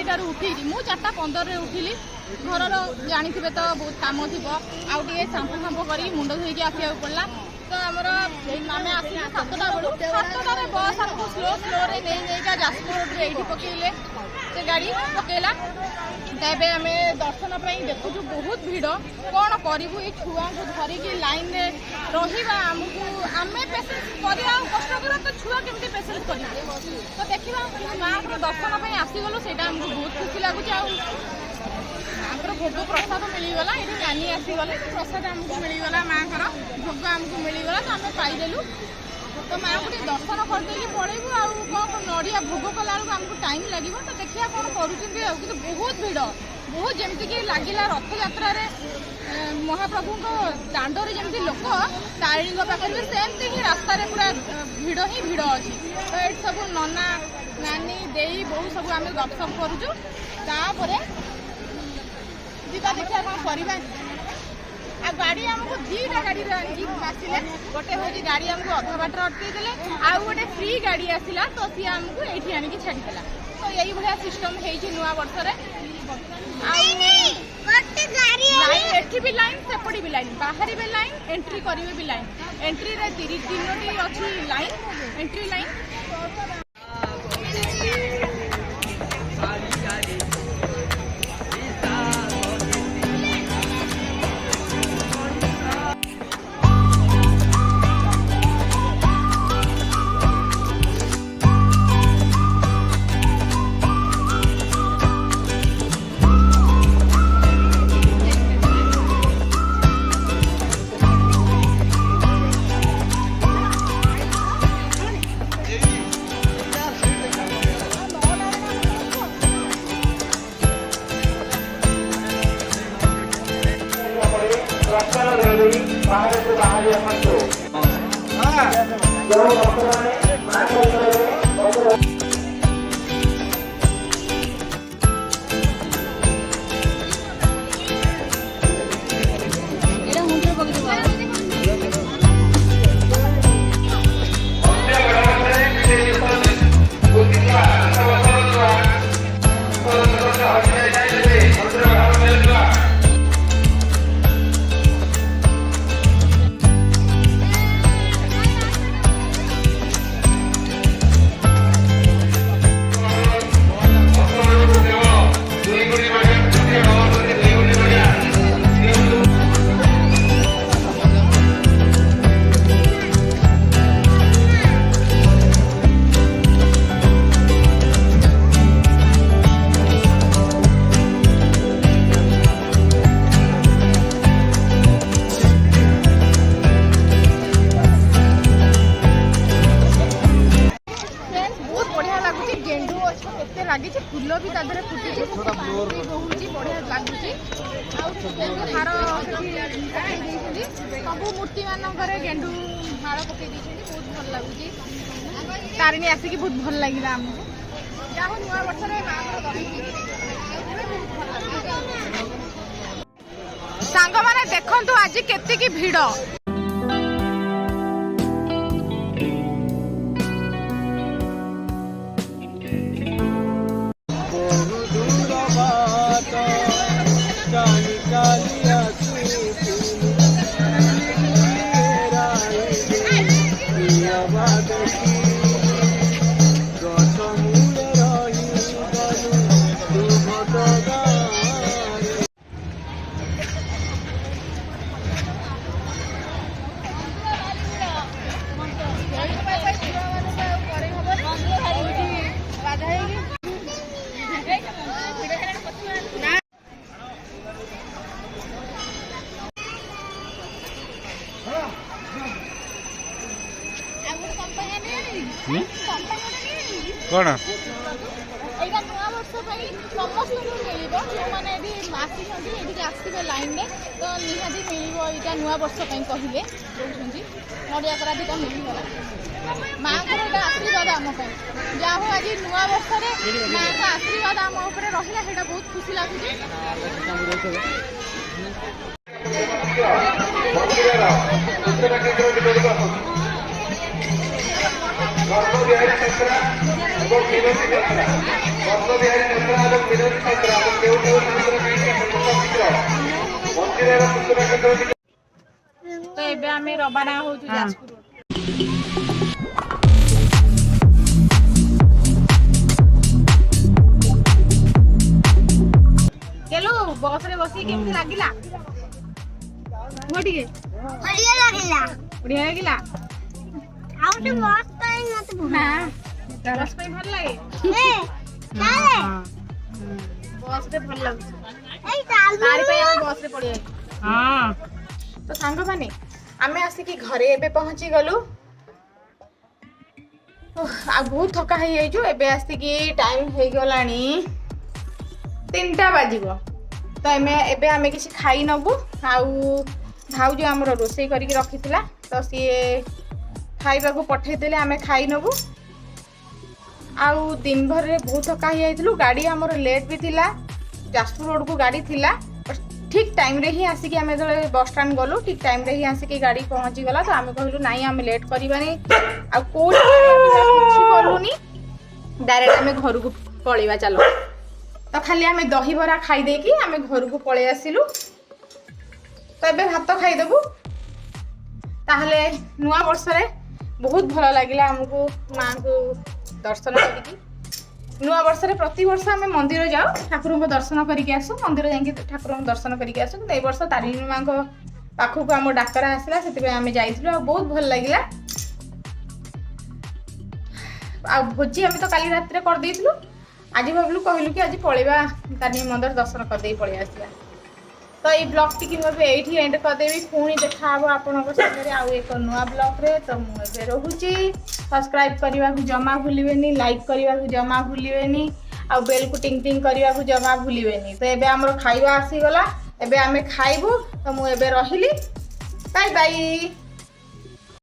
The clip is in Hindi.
4টাରୁ ଉଠିଲି ମୁଁ 4:15ରେ ଉଠିଲି ଘରର ଜାଣିଥିବେ ତ ବହୁତ କାମ ଥିବ ଆଉ ଟିକେ ସାମ୍ପୁ ଫାମ୍ପୁ କରିକି ମୁଣ୍ଡ ଧୋଇକି ଆସିବାକୁ ପଡ଼ିଲା ତ ଆମର ଆମେ ଆସିଲୁ 7ଟା ବେଳକୁ 7ଟାରେ ବସ୍ ଆମକୁ ସ୍ଲୋରେ ନେଇକା ଯାଜପୁର ରୋଡ଼ରେ ଏଇଠି ପକେଇଲେ ସେ ଗାଡ଼ି ପକେଇଲା ତେବେ ଆମେ ଦର୍ଶନ ପାଇଁ ଦେଖୁଛୁ ବହୁତ ଭିଡ଼ କ'ଣ କରିବୁ ଏଇ ଛୁଆଙ୍କୁ ଧରିକି ଲାଇନରେ ରହିବା ଆମକୁ ଆମେ ପେସେନ୍ସ କରିବା ଆଉ କଷ୍ଟକର ତ ଛୁଆ କେମିତି ପେସେନ୍ସ କରିବେ ତ ଦେଖିବା ମାଆଙ୍କର ଦର୍ଶନ ପାଇଁ ଆସିଗଲୁ ସେଇଟା ଆମକୁ ବହୁତ ଖୁସି ଲାଗୁଛି ଆଉ ମାଆଙ୍କର ଭୋଗ ପ୍ରସାଦ ମିଳିଗଲା ଏଠି ନାନୀ ଆସିଗଲେ ପ୍ରସାଦ ଆମକୁ ମିଳିଗଲା ମାଆଙ୍କର ଭୋଗ ଆମକୁ ମିଳିଗଲା ତ ଆମେ ପାଇଦେଲୁ ତ ମାଆଙ୍କୁ ଟିକେ ଦର୍ଶନ କରିଦେଇକି ପଳେଇବୁ ଆଉ କ'ଣ ନଡ଼ିଆ ଭୋଗ କଲାବେଳକୁ ଆମକୁ ଟାଇମ୍ ଲାଗିବ ତ ଦେଖିବା କ'ଣ କରୁଛନ୍ତି ଆଉ କିନ୍ତୁ ବହୁତ ଭିଡ଼ ବହୁତ ଯେମିତିକି ଲାଗିଲା ରଥଯାତ୍ରାରେ ମହାପ୍ରଭୁଙ୍କ ଦାଣ୍ଡରେ ଯେମିତି ଲୋକ ତାରିଣୀଙ୍କ ପାଖରେ ସେମିତି ହିଁ ରାସ୍ତାରେ ପୁରା ଭିଡ଼ ହିଁ ଭିଡ଼ ଅଛି ତ ଏଠି ସବୁ ନନା ନାନୀ ଦେଇ ବୋଉ ସବୁ ଆମେ ଗପସପ କରୁଛୁ ତାପରେ ଯିବା ଦେଖିବା କ'ଣ କରିବା ଆଉ ଗାଡ଼ି ଆମକୁ 2ଟା ଗାଡ଼ିରେ ଆଣିକି ଆସିଲେ ଗୋଟେ ହେଉଛି ଗାଡ଼ି ଆମକୁ ଅଧା ବାଟରେ ଅଟକେଇ ଦେଲେ ଆଉ ଗୋଟେ ଫ୍ରି ଗାଡ଼ି ଆସିଲା ତ ସିଏ ଆମକୁ ଏଇଠି ଆଣିକି ଛାଡ଼ିଦେଲା ତ ଏଇଭଳିଆ ସିଷ୍ଟମ ହେଇଛି ନୂଆ ବର୍ଷରେ ଆଉ ଏଠି ବି ଲାଇନ୍ ସେପଟେ ବି ଲାଇନ୍ ବାହାରିବେ ଲାଇନ୍ ଏଣ୍ଟ୍ରି କରିବେ ବି ଲାଇନ୍ ଏଣ୍ଟ୍ରିରେ 3ଟି ଅଛି ଲାଇନ୍ ଏଣ୍ଟ୍ରି ଲାଇନ୍ लगी फूल भी तादे फुटी बहुत बढ़िया लगुच हार सब मूर्ति मानक गेंडू हार पकई बहुत भल लगुच तारिणी आसिक बहुत भल लगे आमको जहाँ नुआ वर्ष सांग मैंने देखु आज केतिकी भिड़ कौन आसवे लाइन में तो निहाती मिल नुआ वर्ष कहले नड़िया करा दुटा मिलगला माँ को आशीर्वाद आम जहाँ हो आज नुआ वर्ष माँ का आशीर्वाद आम उपर रहा बहुत खुशी लगुच तो एबे आमे रवाना होचु जाजपुर रोड। केलो बस रे बसी केमती लागिला मोटिके बढ़िया लागिला आउटे बस काई मत हां बस पे भल लागे बस रे भल लाग ए चाल तारी पे हम बस रे पड़ी हां तो सांग माने आमे आसी की घरे एबे पहुंची गलु आ बहुत थका है जाइजु एबे आसी की टाइम हे गलानी 3टा बाजिबो तो एबे आमे किसी खाई नबु आउ भाउज हमर रोसई करके रखिथिला तो सी खाइबा को पठै देले आमे खाई नबु आउ दिन भर रे बहुत थका ही आइतलु गाड़ी हमर लेट भी थिला जाजपुर रोड को गाड़ी थिला ठीक टाइम रे ही आसी कि आमे जले बस स्टैंड गलु ठीक टाइम रे ही आसी कि गाड़ी पहुंची गला तो आमे कहलु नाही आमे लेट करबानी आ को किछि करलुनी डायरेक्ट आमे घर को पळीबा चलो तो खाली आमे दही बरा खाई दे कि आमे घर को पळे आसिलु तो एबे भात खाई देबु ताहले नुआ वर्ष रे बहुत भलो लागिला हमको मां को दर्शन करिकी नुआ वर्ष रे प्रति वर्ष आमे मंदिर जाऊ ठाकुर को दर्शन करके आसु मंदिर जाके ठाकुर को दर्शन करके आसु ए वर्ष तारिणी मां को पाखु को हम डाकरा आसला सेति आमे जाइथिलु बहुत भल लागिला आ भोजी आमे तो काली रात रे कर देइथिलु आज भाबलु कहलु कि आज पळेबा तारिणी मंदिर दर्शन कर देई पळे आसला तो ये ब्लॉग टी कि एठी एंड कर देबी पुणी देखा हबो आपनको संगे आउ एक नुआ ब्लॉग रे तो मु एबे रहूची सब्सक्राइब करने को जमा भूलिबेनी लाइक करने को जमा भूलिबेनी आ बेल को टिंग टिंग करने को जमा भूलिबेनी तो एबे हमर खाइबा आसी गला एबे आमे खाइबो तो मु एबे रहिली बाय बाय।